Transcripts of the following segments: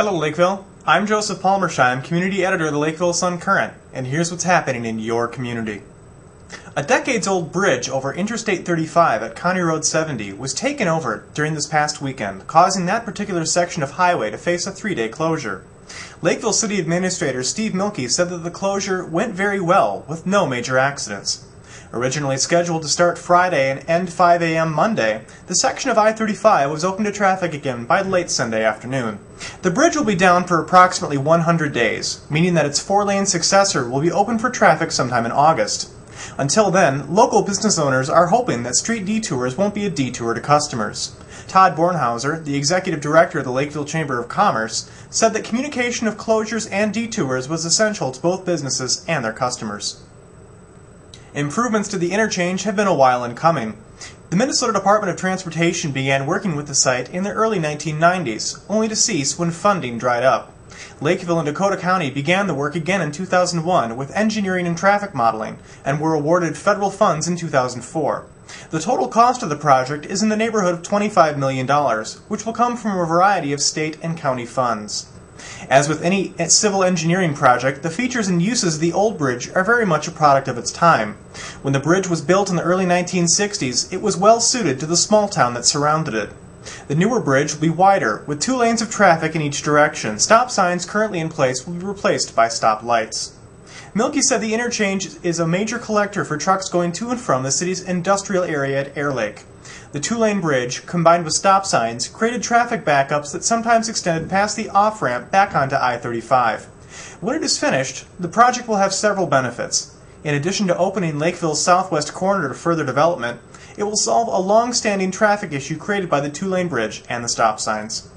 Hello Lakeville, I'm Joseph Palmersheim, Community Editor of the Lakeville Sun-Current, and here's what's happening in your community. A decades-old bridge over Interstate 35 at County Road 70 was taken over during this past weekend, causing that particular section of highway to face a 3-day closure. Lakeville City Administrator Steve Milkey said that the closure went very well, with no major accidents. Originally scheduled to start Friday and end 5 a.m. Monday, the section of I-35 was open to traffic again by late Sunday afternoon. The bridge will be down for approximately 100 days, meaning that its 4-lane successor will be open for traffic sometime in August. Until then, local business owners are hoping that street detours won't be a detour to customers. Todd Bornhauser, the executive director of the Lakeville Chamber of Commerce, said that communication of closures and detours was essential to both businesses and their customers. Improvements to the interchange have been a while in coming. The Minnesota Department of Transportation began working with the site in the early 1990s, only to cease when funding dried up. Lakeville and Dakota County began the work again in 2001 with engineering and traffic modeling, and were awarded federal funds in 2004. The total cost of the project is in the neighborhood of $25 million, which will come from a variety of state and county funds. As with any civil engineering project, the features and uses of the old bridge are very much a product of its time. When the bridge was built in the early 1960s, it was well suited to the small town that surrounded it. The newer bridge will be wider, with 2 lanes of traffic in each direction. Stop signs currently in place will be replaced by stop lights. Milkey said the interchange is a major collector for trucks going to and from the city's industrial area at Air Lake. The 2-lane bridge, combined with stop signs, created traffic backups that sometimes extended past the off-ramp back onto I-35. When it is finished, the project will have several benefits. In addition to opening Lakeville's southwest corner to further development, it will solve a long-standing traffic issue created by the 2-lane bridge and the stop signs.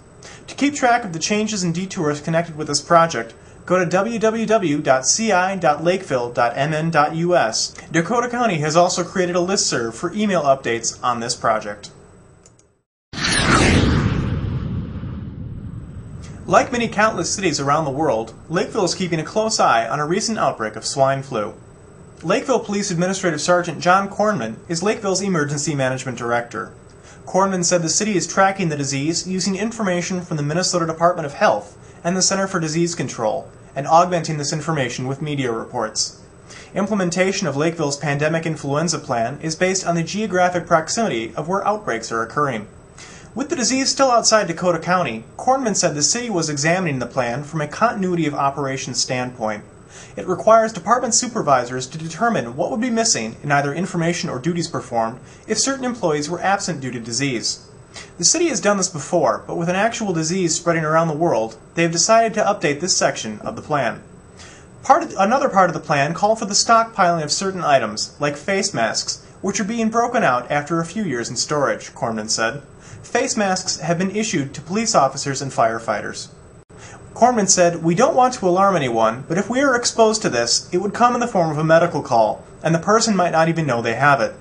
To keep track of the changes and detours connected with this project, go to www.ci.lakeville.mn.us. Dakota County has also created a listserv for email updates on this project. Like many countless cities around the world, Lakeville is keeping a close eye on a recent outbreak of swine flu. Lakeville Police Administrative Sergeant John Kornman is Lakeville's Emergency Management Director. Kornman said the city is tracking the disease using information from the Minnesota Department of Health and the Center for Disease Control, and augmenting this information with media reports. Implementation of Lakeville's pandemic influenza plan is based on the geographic proximity of where outbreaks are occurring. With the disease still outside Dakota County, Kornman said the city was examining the plan from a continuity of operations standpoint. It requires department supervisors to determine what would be missing in either information or duties performed if certain employees were absent due to disease. The city has done this before, but with an actual disease spreading around the world, they have decided to update this section of the plan. Another part of the plan called for the stockpiling of certain items, like face masks, which are being broken out after a few years in storage, Kornman said. Face masks have been issued to police officers and firefighters. Kornman said, "We don't want to alarm anyone, but if we are exposed to this, it would come in the form of a medical call, and the person might not even know they have it.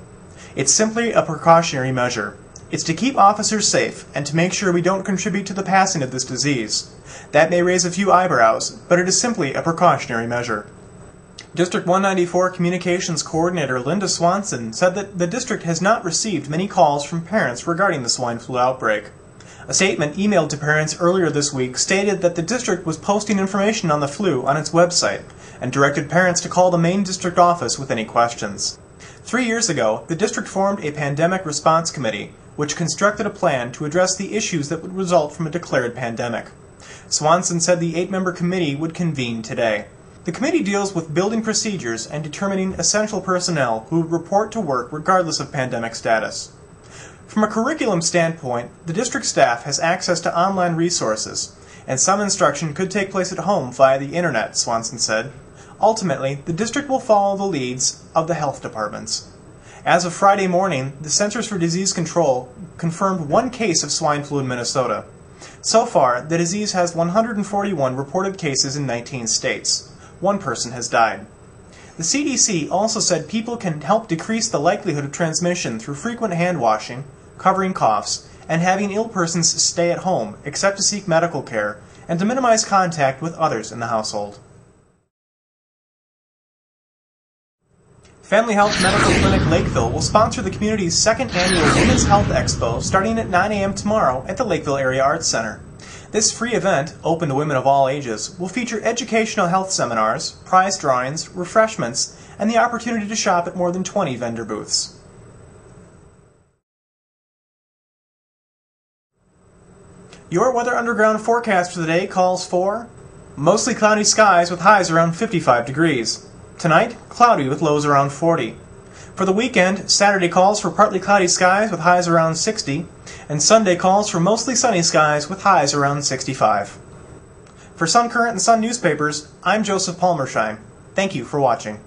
It's simply a precautionary measure. It's to keep officers safe and to make sure we don't contribute to the passing of this disease. That may raise a few eyebrows, but it is simply a precautionary measure." District 194 Communications Coordinator Linda Swanson said that the district has not received many calls from parents regarding the swine flu outbreak. A statement emailed to parents earlier this week stated that the district was posting information on the flu on its website and directed parents to call the main district office with any questions. 3 years ago, the district formed a pandemic response committee, which constructed a plan to address the issues that would result from a declared pandemic. Swanson said the 8-member committee would convene today. The committee deals with building procedures and determining essential personnel who would report to work regardless of pandemic status. From a curriculum standpoint, the district staff has access to online resources, and some instruction could take place at home via the internet, Swanson said. Ultimately, the district will follow the leads of the health departments. As of Friday morning, the Centers for Disease Control confirmed 1 case of swine flu in Minnesota. So far, the disease has 141 reported cases in 19 states. 1 person has died. The CDC also said people can help decrease the likelihood of transmission through frequent hand washing, covering coughs, and having ill persons stay at home except to seek medical care, and to minimize contact with others in the household. Family Health Medical Clinic Lakeville will sponsor the community's 2nd annual Women's Health Expo starting at 9 a.m. tomorrow at the Lakeville Area Arts Center. This free event, open to women of all ages, will feature educational health seminars, prize drawings, refreshments, and the opportunity to shop at more than 20 vendor booths. Your Weather Underground forecast for the day calls for mostly cloudy skies with highs around 55 degrees. Tonight, cloudy with lows around 40. For the weekend, Saturday calls for partly cloudy skies with highs around 60, and Sunday calls for mostly sunny skies with highs around 65. For Sun Current and Sun Newspapers, I'm Joseph Palmersheim. Thank you for watching.